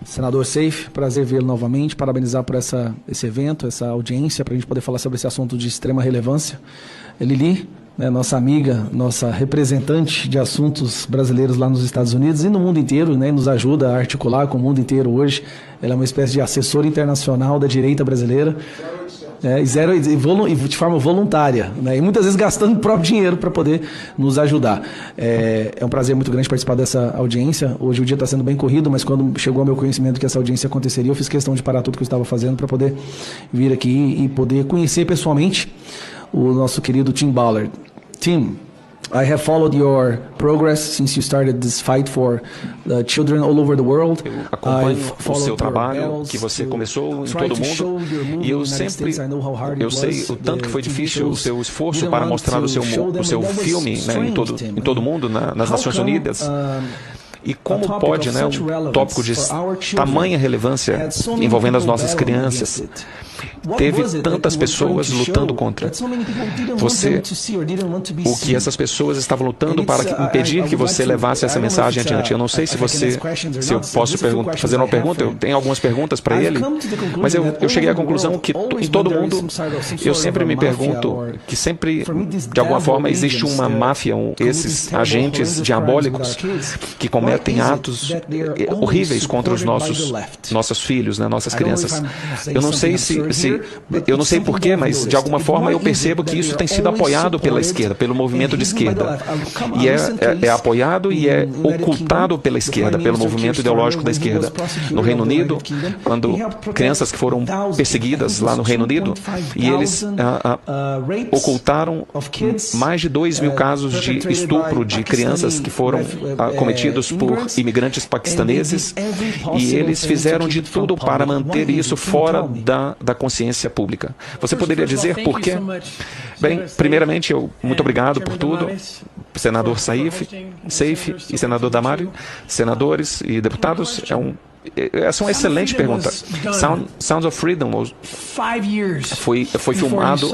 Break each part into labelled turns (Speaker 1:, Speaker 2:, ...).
Speaker 1: Senador Seif, prazer vê-lo novamente, parabenizar por esse evento, essa audiência, para a gente poder falar sobre esse assunto de extrema relevância. Lili, né, nossa amiga, nossa representante de assuntos brasileiros lá nos Estados Unidos e no mundo inteiro, né, nos ajuda a articular com o mundo inteiro hoje. Ela é uma espécie de assessora internacional da direita brasileira. E de forma voluntária, né? E muitas vezes gastando o próprio dinheiro para poder nos ajudar. É um prazer muito grande participar dessa audiência. Hoje o dia está sendo bem corrido, mas quando chegou ao meu conhecimento que essa audiência aconteceria, eu fiz questão de parar tudo que eu estava fazendo para poder vir aqui e poder conhecer pessoalmente o nosso querido Tim Ballard. Tim, I have followed your progress since you started this fight for the children all over the world.
Speaker 2: Eu acompanho o seu trabalho que você começou em todo mundo e eu sei o tanto que foi difícil o seu esforço para mostrar o seu filme, né, em todo mundo, nas Nações Unidas. E como pode, né, um tópico de tamanha relevância envolvendo as nossas crianças teve tantas pessoas lutando contra você, o que essas pessoas estavam lutando para impedir que você levasse essa mensagem adiante. Eu não sei se eu posso fazer uma pergunta, eu tenho algumas perguntas para ele, mas eu cheguei à conclusão que em todo mundo, eu sempre me pergunto que sempre, de alguma forma, existe uma máfia, esses agentes diabólicos que cometem atos horríveis contra os nossos filhos, né, nossas crianças. Eu não sei eu não sei porquê, mas de alguma forma eu percebo que isso tem sido apoiado pela esquerda, pelo movimento de esquerda. E é apoiado e é ocultado pela esquerda, pelo movimento ideológico da esquerda. No Reino Unido, quando crianças que foram perseguidas lá no Reino Unido, e eles ocultaram mais de 2.000 casos de estupro de crianças que foram cometidos por imigrantes paquistaneses, e eles fizeram de tudo para manter isso fora da consciência pública. Você poderia dizer por quê? Bem, primeiramente, muito obrigado por tudo, senador Seif e senador Damari, senadores e deputados. Essa é uma excelente pergunta. Sounds of Freedom foi filmado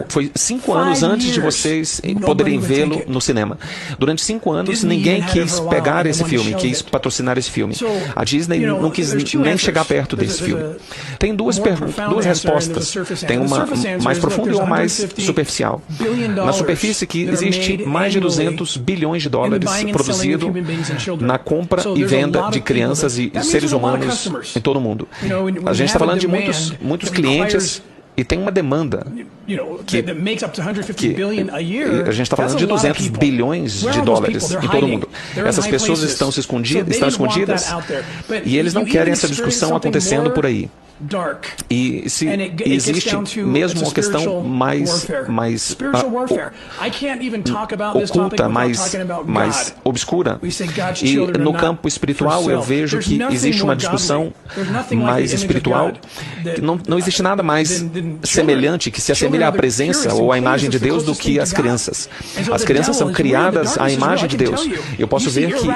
Speaker 2: foi 5 anos antes de vocês poderem vê-lo no cinema. Durante 5 anos, ninguém quis pegar esse filme, quis patrocinar esse filme. A Disney não quis nem chegar perto desse filme. Tem duas respostas. Tem uma mais profunda e uma mais superficial. Na superfície, que existe mais de 200 bilhões de dólares produzido na compra e venda de crianças e seres humanos em todo o mundo. A gente está falando de muitos clientes e tem uma demanda a gente está falando de 200 bilhões de dólares em todo o mundo. Essas pessoas estão escondidas e eles não querem essa discussão acontecendo por aí. E existe mesmo uma questão mais oculta, mais obscura. E no campo espiritual eu vejo que existe uma discussão mais espiritual. Não existe nada mais semelhante, que se assemelha à presença ou à imagem de Deus do que as crianças. As crianças são criadas à imagem de Deus. Eu posso ver que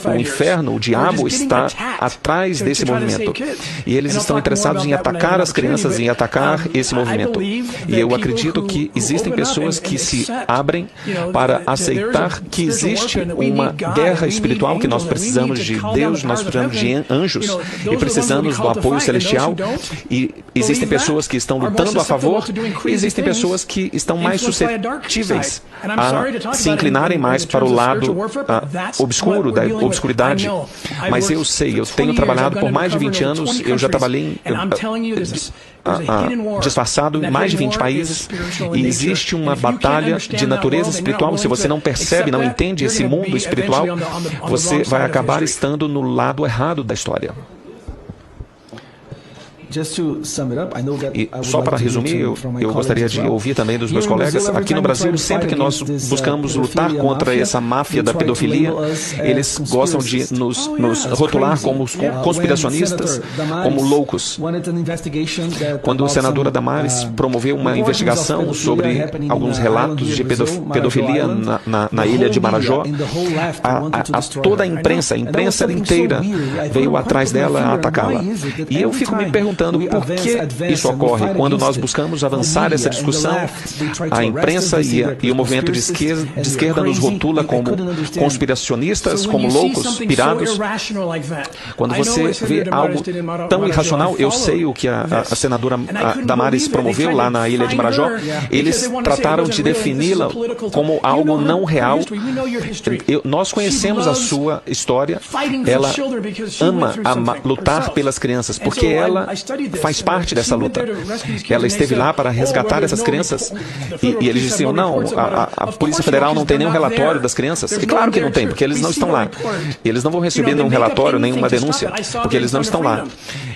Speaker 2: o inferno, o diabo, está atrás desse movimento. E eles estão interessados em atacar as crianças, em atacar esse movimento. E eu acredito que existem pessoas que se abrem para aceitar que existe uma guerra espiritual, que nós precisamos de Deus, nós precisamos de anjos e precisamos do apoio celestial. E existem pessoas que estão lutando a favor e existem pessoas que estão mais suscetíveis a se inclinarem mais para o lado obscuro, da obscuridade. Mas eu tenho trabalhado por mais de 20 anos, eu já trabalhei disfarçado em mais de 20 países e existe uma batalha de natureza espiritual. Se você não percebe, não entende esse mundo espiritual, você vai acabar estando no lado errado da história. E só para resumir, eu gostaria de ouvir também dos meus colegas. Aqui no Brasil, sempre que nós buscamos lutar contra essa máfia da pedofilia, eles gostam de nos rotular como conspiracionistas, como loucos. Quando a senadora Damares promoveu uma investigação sobre alguns relatos de pedofilia na ilha de Marajó, toda a imprensa inteira veio atrás dela a atacá-la. E eu fico me perguntando perguntando por que isso ocorre. Quando nós buscamos avançar essa discussão, a imprensa e o movimento de esquerda nos rotula como conspiracionistas, como loucos, pirados. Quando você vê algo tão irracional, eu sei o que a senadora Damares promoveu lá na ilha de Marajó. Eles trataram de defini-la como algo não real. Nós conhecemos a sua história. Ela ama lutar pelas crianças, porque ela faz parte dessa luta. Ela esteve lá para resgatar essas crianças. E eles diziam, não, a Polícia Federal não tem nenhum relatório das crianças. E claro que não tem, porque eles não estão lá. Eles não vão receber nenhum relatório, nenhuma denúncia, porque eles não estão lá.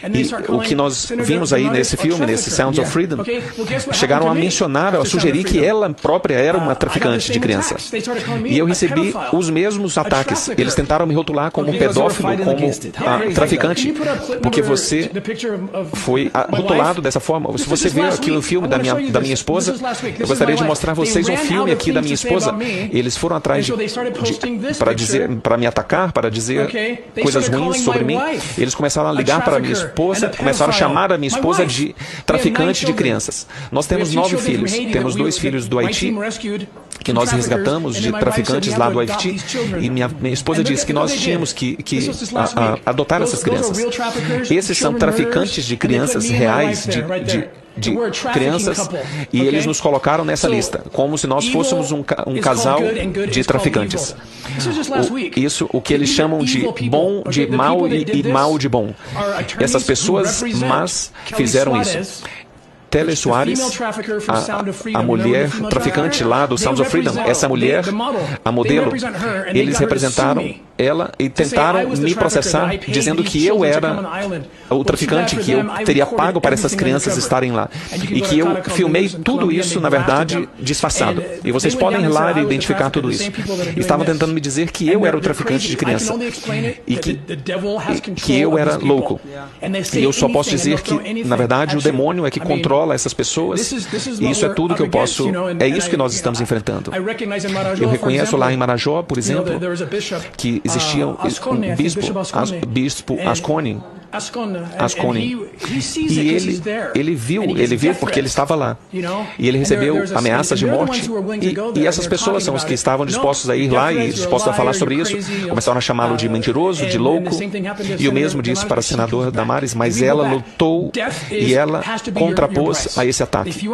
Speaker 2: E o que nós vimos aí nesse filme, nesse Sounds of Freedom, chegaram a mencionar, a sugerir que ela própria era uma traficante de crianças. E eu recebi os mesmos ataques. Eles tentaram me rotular como pedófilo, como traficante, porque você foi rotulado dessa forma. Se você vê aqui o filme da minha esposa, eu gostaria de mostrar a vocês um filme aqui da minha esposa. Eles foram atrás para me atacar, para dizer coisas ruins sobre mim. Eles começaram a ligar para a minha esposa, começaram a chamar a minha esposa de traficante de crianças. Nós temos 9 filhos. Temos 2 filhos do Haiti, que nós resgatamos de traficantes lá do Haiti. E minha esposa disse que nós tínhamos que adotar essas crianças. Esses são traficantes de crianças reais, de crianças, e eles nos colocaram nessa lista, como se nós fôssemos um casal de traficantes. O que eles chamam de bom de mal e mal de bom. Essas pessoas más fizeram isso. Telly Soares, a mulher traficante lá do Sounds of Freedom, essa mulher, a modelo, eles representaram ela e tentaram me processar, dizendo que eu era o traficante, que eu teria pago para essas crianças estarem lá. E que eu filmei tudo isso, na verdade, disfarçado. E vocês podem ir lá e identificar tudo isso. Estavam tentando me dizer que eu era o traficante de criança. E que eu era louco. E eu só posso dizer que, na verdade, o demônio é que controla essas pessoas, e isso é tudo que eu posso, é isso que nós estamos enfrentando. Eu reconheço lá em Marajó, por exemplo, que existia um bispo Asconi, e ele viu porque ele estava lá. E ele recebeu ameaças de morte. E essas pessoas são os que estavam dispostos a ir lá e dispostos a falar sobre isso. Começaram a chamá-lo de mentiroso, de louco. E o mesmo disse para a senadora Damares, mas ela lutou e ela contrapôs a esse ataque.